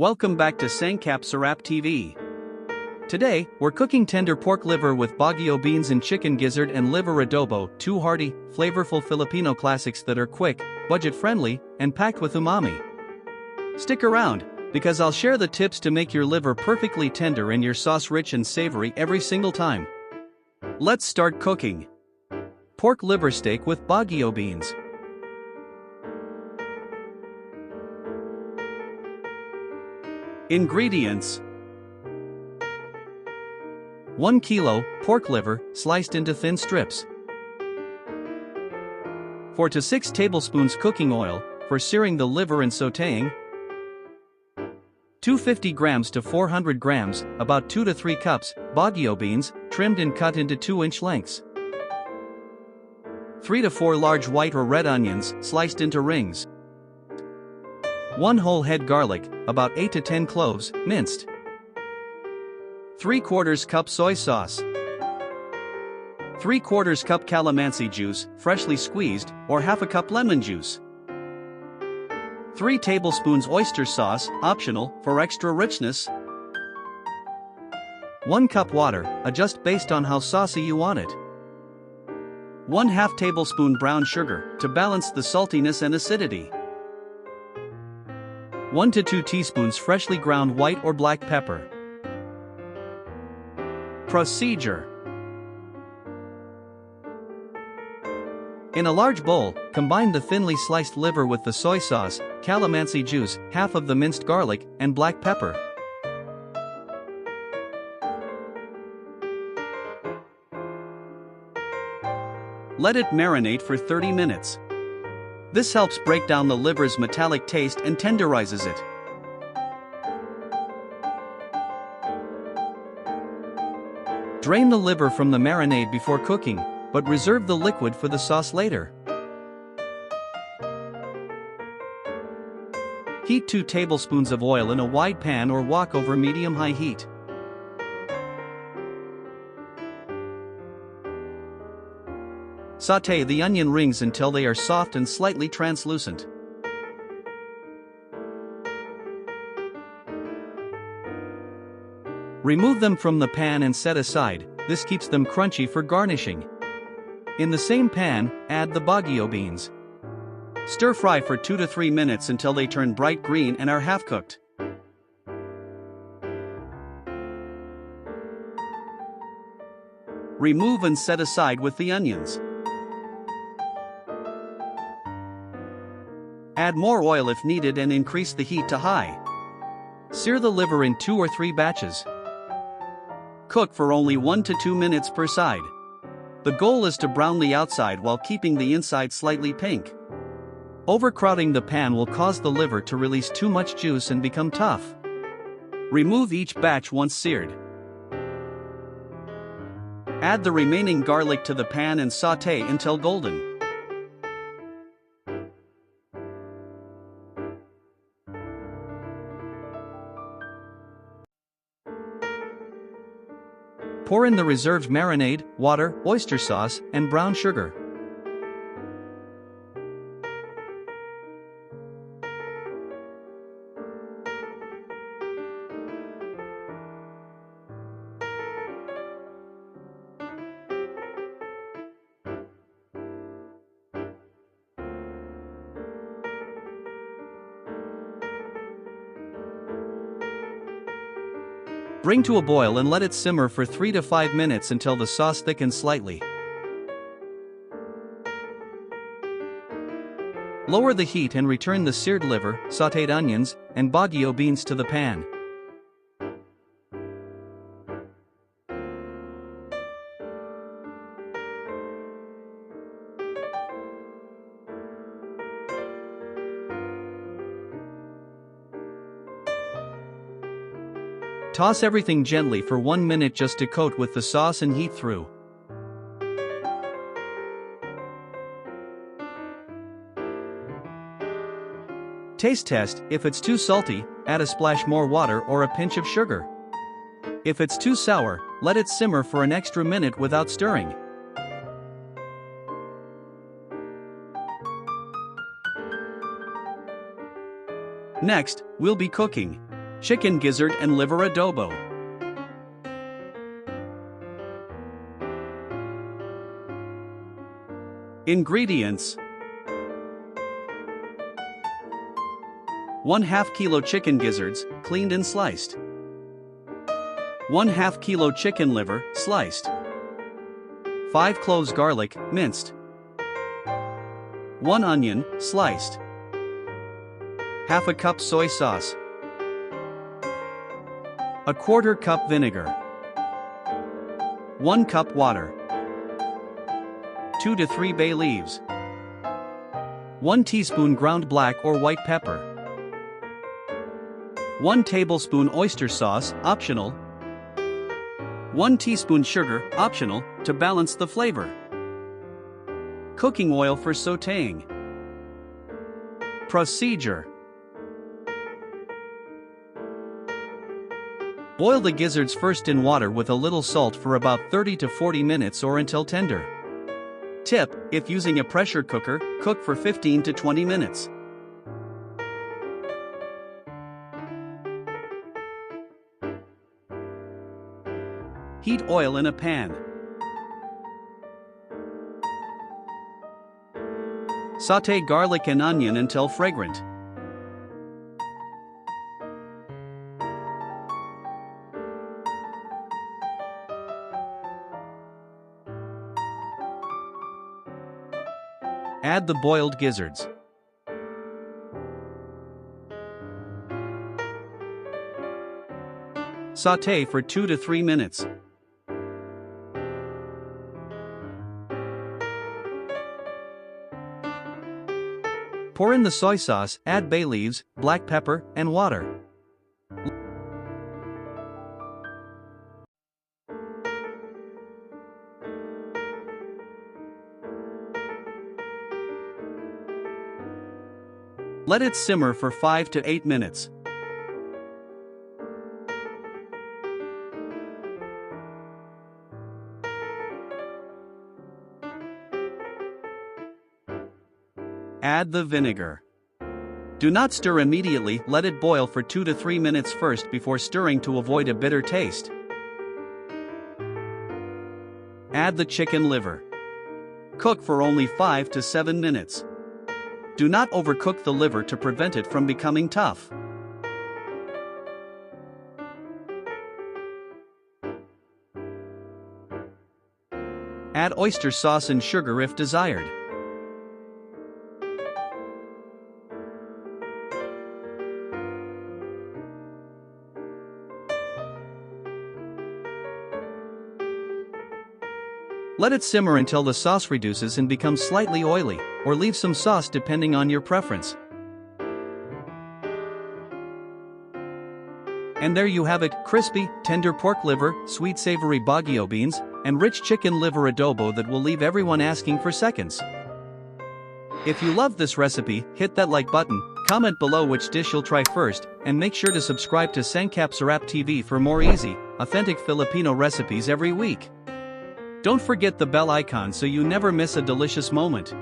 Welcome back to Sangkap Sarap TV. Today, we're cooking tender pork liver with Baguio beans and chicken gizzard and liver adobo, two hearty, flavorful Filipino classics that are quick, budget-friendly, and packed with umami. Stick around, because I'll share the tips to make your liver perfectly tender and your sauce rich and savory every single time. Let's start cooking. Pork liver steak with Baguio beans. Ingredients: 1 kilo pork liver sliced into thin strips, 4 to 6 tablespoons cooking oil for searing the liver and sautéing, 250 grams to 400 grams, about 2 to 3 cups, Baguio beans, trimmed and cut into 2-inch lengths, 3 to 4 large white or red onions sliced into rings, 1 whole head garlic, about 8 to 10 cloves, minced, 3/4 cup soy sauce, 3/4 cup calamansi juice, freshly squeezed, or half a cup lemon juice, 3 tablespoons oyster sauce, optional, for extra richness, 1 cup water, adjust based on how saucy you want it, 1/2 tablespoon brown sugar, to balance the saltiness and acidity, 1 to 2 teaspoons freshly ground white or black pepper. Procedure: in a large bowl, combine the thinly sliced liver with the soy sauce, calamansi juice, half of the minced garlic, and black pepper. Let it marinate for 30 minutes. This helps break down the liver's metallic taste and tenderizes it. Drain the liver from the marinade before cooking, but reserve the liquid for the sauce later. Heat 2 tablespoons of oil in a wide pan or wok over medium-high heat. Sauté the onion rings until they are soft and slightly translucent. Remove them from the pan and set aside, this keeps them crunchy for garnishing. In the same pan, add the Baguio beans. Stir fry for 2 to 3 minutes until they turn bright green and are half cooked. Remove and set aside with the onions. Add more oil if needed and increase the heat to high. Sear the liver in 2 or 3 batches. Cook for only 1 to 2 minutes per side. The goal is to brown the outside while keeping the inside slightly pink. Overcrowding the pan will cause the liver to release too much juice and become tough. Remove each batch once seared. Add the remaining garlic to the pan and sauté until golden. Pour in the reserved marinade, water, oyster sauce, and brown sugar. Bring to a boil and let it simmer for 3 to 5 minutes until the sauce thickens slightly. Lower the heat and return the seared liver, sautéed onions, and Baguio beans to the pan. Toss everything gently for 1 minute just to coat with the sauce and heat through. Taste test: if it's too salty, add a splash more water or a pinch of sugar. If it's too sour, let it simmer for an extra minute without stirring. Next, we'll be cooking Chicken gizzard and liver adobo. Ingredients: 1/2 kilo chicken gizzards, cleaned and sliced. 1/2 kilo chicken liver, sliced. 5 cloves garlic, minced. 1 onion, sliced. 1/2 cup soy sauce. 1/4 cup vinegar. 1 cup water. 2 to 3 bay leaves. 1 teaspoon ground black or white pepper. 1 tablespoon oyster sauce, optional. 1 teaspoon sugar, optional, to balance the flavor. Cooking oil for sautéing. Procedure: boil the gizzards first in water with a little salt for about 30 to 40 minutes or until tender. Tip: if using a pressure cooker, cook for 15 to 20 minutes. Heat oil in a pan. Sauté garlic and onion until fragrant. Add the boiled gizzards. Sauté for 2 to 3 minutes. Pour in the soy sauce, add bay leaves, black pepper, and water. Let it simmer for 5 to 8 minutes. Add the vinegar. Do not stir immediately, let it boil for 2 to 3 minutes first before stirring to avoid a bitter taste. Add the chicken liver. Cook for only 5 to 7 minutes. Do not overcook the liver to prevent it from becoming tough. Add oyster sauce and sugar if desired. Let it simmer until the sauce reduces and becomes slightly oily, or leave some sauce depending on your preference. And there you have it, crispy, tender pork liver, sweet savory Baguio beans, and rich chicken liver adobo that will leave everyone asking for seconds. If you love this recipe, hit that like button, comment below which dish you'll try first, and make sure to subscribe to Sangkap Sarap TV for more easy, authentic Filipino recipes every week. Don't forget the bell icon so you never miss a delicious moment.